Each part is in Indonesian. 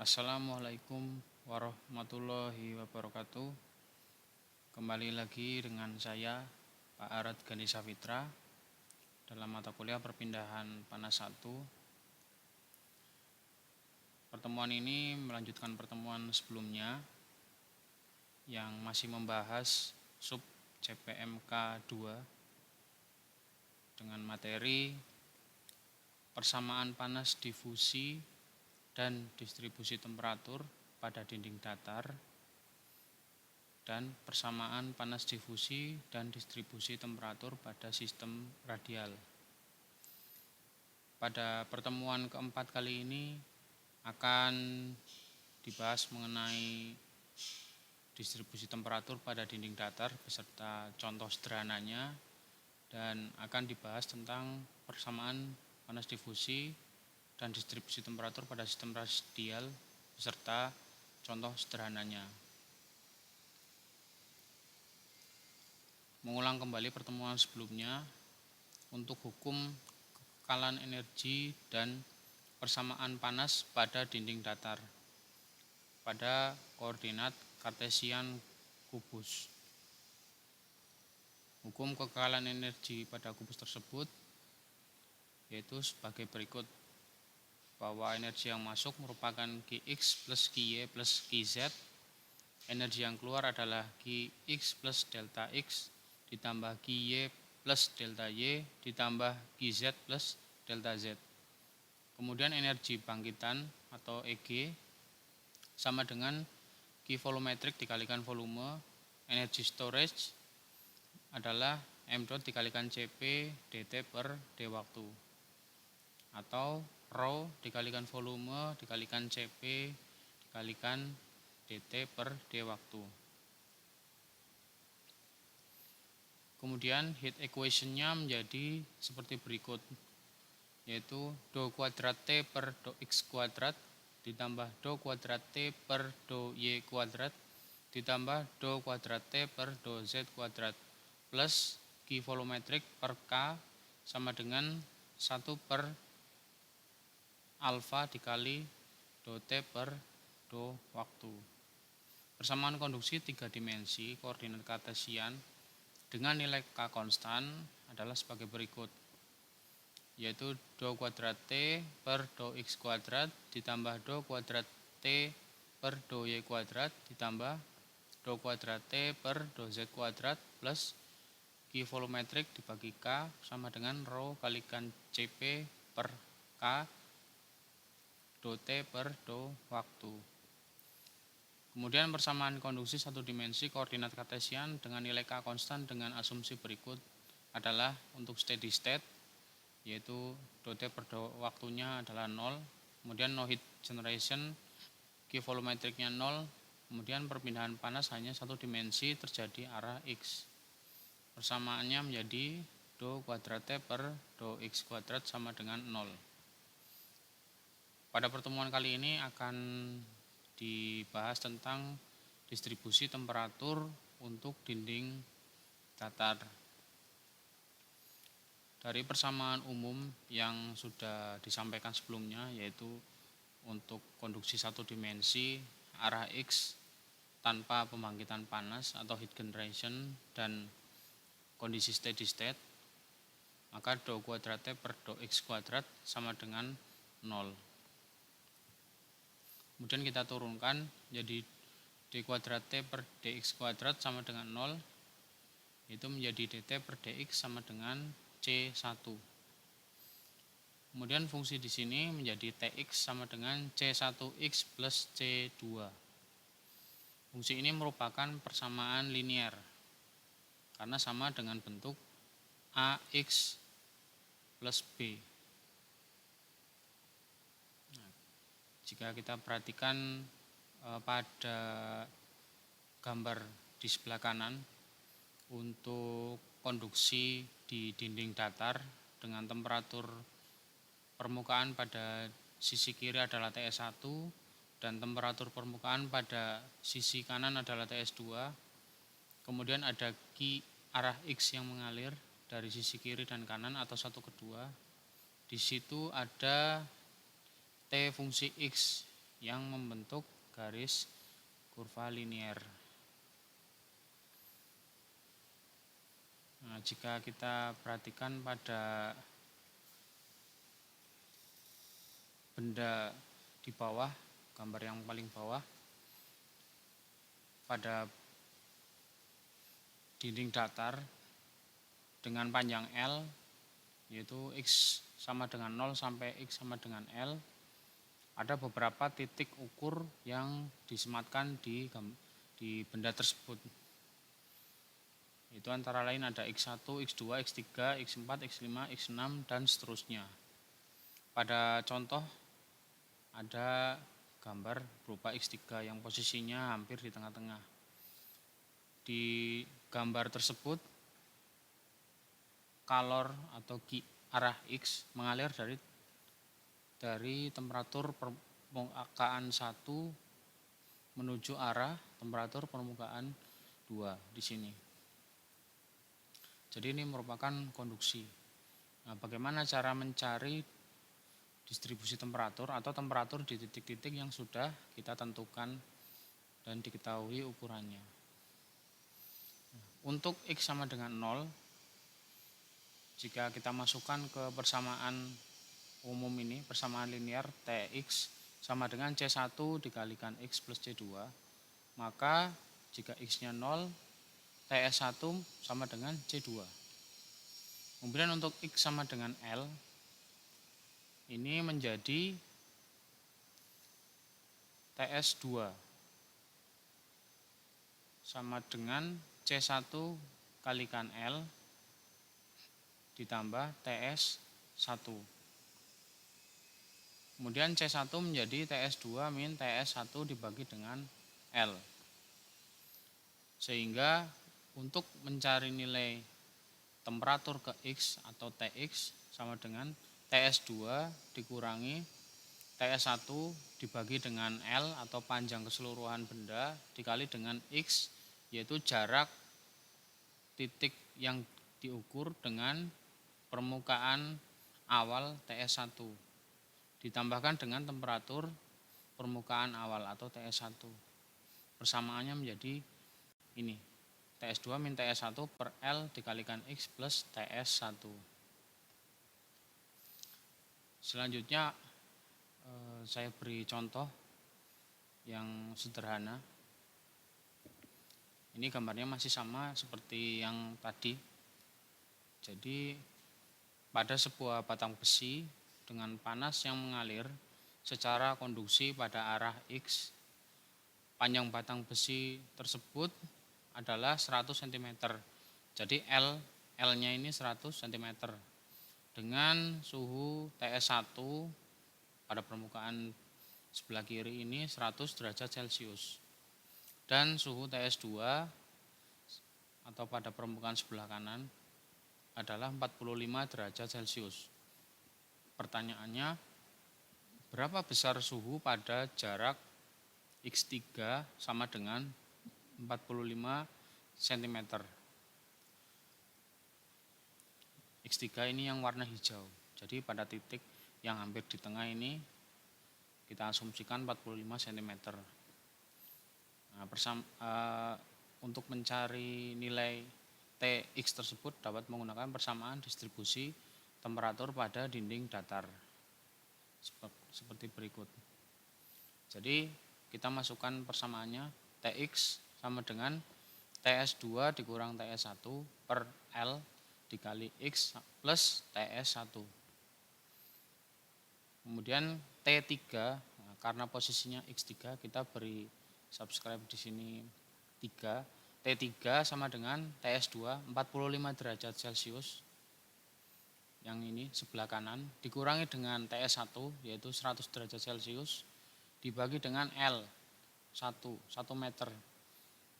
Assalamualaikum warahmatullahi wabarakatuh. Kembali lagi dengan saya Pak Arad Gani Safitra dalam mata kuliah perpindahan panas 1. Pertemuan ini melanjutkan pertemuan sebelumnya yang masih membahas sub CPMK 2 dengan materi persamaan panas difusi dan distribusi temperatur pada dinding datar dan persamaan panas difusi dan distribusi temperatur pada sistem radial. Pada pertemuan keempat kali ini akan dibahas mengenai distribusi temperatur pada dinding datar beserta contoh sederhananya, dan akan dibahas tentang persamaan panas difusi dan distribusi temperatur pada sistem radial beserta contoh sederhananya. Mengulang kembali pertemuan sebelumnya, untuk hukum kekekalan energi dan persamaan panas pada dinding datar pada koordinat kartesian kubus. Hukum kekekalan energi pada kubus tersebut yaitu sebagai berikut, bahwa energi yang masuk merupakan Qx plus Qy plus Qz, energi yang keluar adalah Qx plus delta X ditambah Qy plus delta Y ditambah Qz plus delta Z. Kemudian energi bangkitan atau EG sama dengan Q volumetric dikalikan volume, energi storage adalah M dot dikalikan Cp dt per d waktu, atau rho dikalikan volume dikalikan Cp dikalikan dt per d waktu. Kemudian heat equation-nya menjadi seperti berikut, yaitu do kuadrat T per do X kuadrat ditambah do kuadrat T per do Y kuadrat ditambah do kuadrat T per do Z kuadrat plus Q volumetric per K sama dengan 1 per alfa dikali do T per do waktu. Persamaan konduksi 3 dimensi koordinat kartesian dengan nilai K konstan adalah sebagai berikut, yaitu do kuadrat T per do X kuadrat ditambah do kuadrat T per do Y kuadrat ditambah do kuadrat T per do Z kuadrat plus Q volumetric dibagi K sama dengan rho kalikan Cp per K do T per do waktu. Kemudian persamaan konduksi 1 dimensi koordinat kartesian dengan nilai K konstan dengan asumsi berikut adalah untuk steady state, yaitu do T per do waktunya adalah 0, kemudian no heat generation, Q volumetricnya 0, kemudian perpindahan panas hanya 1 dimensi terjadi arah X. Persamaannya menjadi do kuadrat T per do X kuadrat sama dengan 0. Pada pertemuan kali ini akan dibahas tentang distribusi temperatur untuk dinding datar. Dari persamaan umum yang sudah disampaikan sebelumnya, yaitu untuk konduksi 1 dimensi arah X tanpa pembangkitan panas atau heat generation dan kondisi steady state, maka do kuadrat T per do X kuadrat sama dengan 0. Kemudian kita turunkan jadi d kuadrat T per dx kuadrat sama dengan 0, itu menjadi dt per dx sama dengan C1. Kemudian fungsi di sini menjadi Tx sama dengan C1x plus C2. Fungsi ini merupakan persamaan linier karena sama dengan bentuk AX plus B. Jika kita perhatikan pada gambar di sebelah kanan, untuk konduksi di dinding datar dengan temperatur permukaan pada sisi kiri adalah TS1 dan temperatur permukaan pada sisi kanan adalah TS2. Kemudian ada Q arah X yang mengalir dari sisi kiri dan kanan atau satu kedua. Di situ ada T fungsi X yang membentuk garis kurva linier. Nah, jika kita perhatikan pada benda di bawah, gambar yang paling bawah, pada dinding datar dengan panjang L, yaitu X sama dengan 0 sampai X sama dengan L, ada beberapa titik ukur yang disematkan di benda tersebut. Itu antara lain ada X1, X2, X3, X4, X5, X6, dan seterusnya. Pada contoh ada gambar berupa X3 yang posisinya hampir di tengah-tengah. Di gambar tersebut, kalor atau arah X mengalir dari temperatur permukaan 1 menuju arah temperatur permukaan 2 di sini. Jadi ini merupakan konduksi. Nah, bagaimana cara mencari distribusi temperatur atau temperatur di titik-titik yang sudah kita tentukan dan diketahui ukurannya. Untuk X sama dengan 0, jika kita masukkan ke persamaan umum ini, persamaan linear Tx sama dengan C1 dikalikan X plus C2, maka jika X-nya 0, TS1 sama dengan C2. Kemudian untuk X sama dengan L, ini menjadi TS2 sama dengan C1 kalikan L ditambah TS1. Kemudian C1 menjadi TS2 min TS1 dibagi dengan L. Sehingga untuk mencari nilai temperatur ke X atau Tx sama dengan TS2 dikurangi TS1 dibagi dengan L atau panjang keseluruhan benda dikali dengan X, yaitu jarak titik yang diukur dengan permukaan awal TS1 ditambahkan dengan temperatur permukaan awal atau TS1. Persamaannya menjadi ini, TS2 min TS1 per L dikalikan X plus TS1. Selanjutnya saya beri contoh yang sederhana. Ini gambarnya masih sama seperti yang tadi. Jadi pada sebuah batang besi dengan panas yang mengalir secara konduksi pada arah X, panjang batang besi tersebut adalah 100 cm. Jadi L-nya ini 100 cm. Dengan suhu TS1 pada permukaan sebelah kiri ini 100 derajat Celcius. Dan suhu TS2 atau pada permukaan sebelah kanan adalah 45 derajat Celcius. Pertanyaannya, berapa besar suhu pada jarak X3 sama dengan 45 cm. X3 ini yang warna hijau. Jadi pada titik yang hampir di tengah ini kita asumsikan 45 cm. Nah, untuk mencari nilai Tx tersebut dapat menggunakan persamaan distribusi temperatur pada dinding datar seperti berikut. Jadi kita masukkan persamaannya, Tx sama dengan TS2 dikurang TS1 per L dikali X plus TS1. Kemudian T3, nah, karena posisinya X3 kita beri subscribe di sini 3. T3 sama dengan TS2 45 derajat Celcius. Yang ini sebelah kanan dikurangi dengan TS1 yaitu 100 derajat Celcius dibagi dengan L 1 meter.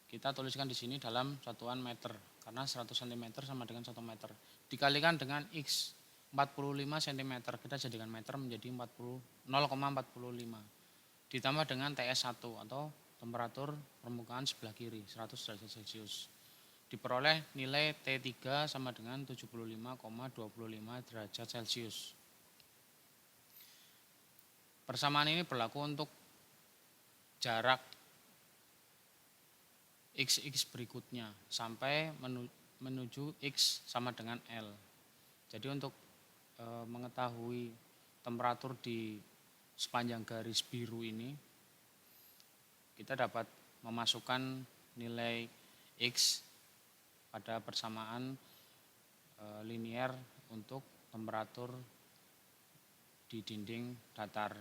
Kita tuliskan di sini dalam satuan meter karena 100 cm sama dengan 1 meter. Dikalikan dengan X 45 cm, kita jadikan meter menjadi 0,45. Ditambah dengan TS1 atau temperatur permukaan sebelah kiri 100 derajat Celcius. Diperoleh nilai T3 sama dengan 75,25 derajat Celcius. Persamaan ini berlaku untuk jarak x berikutnya sampai menuju x sama dengan L. Jadi untuk mengetahui temperatur di sepanjang garis biru ini, kita dapat memasukkan nilai x pada persamaan linier untuk temperatur di dinding datar.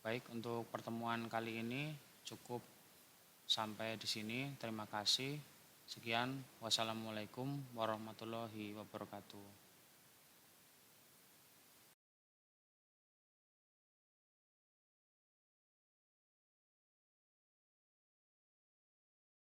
Baik, untuk pertemuan kali ini cukup sampai di sini. Terima kasih. Sekian, wassalamualaikum warahmatullahi wabarakatuh.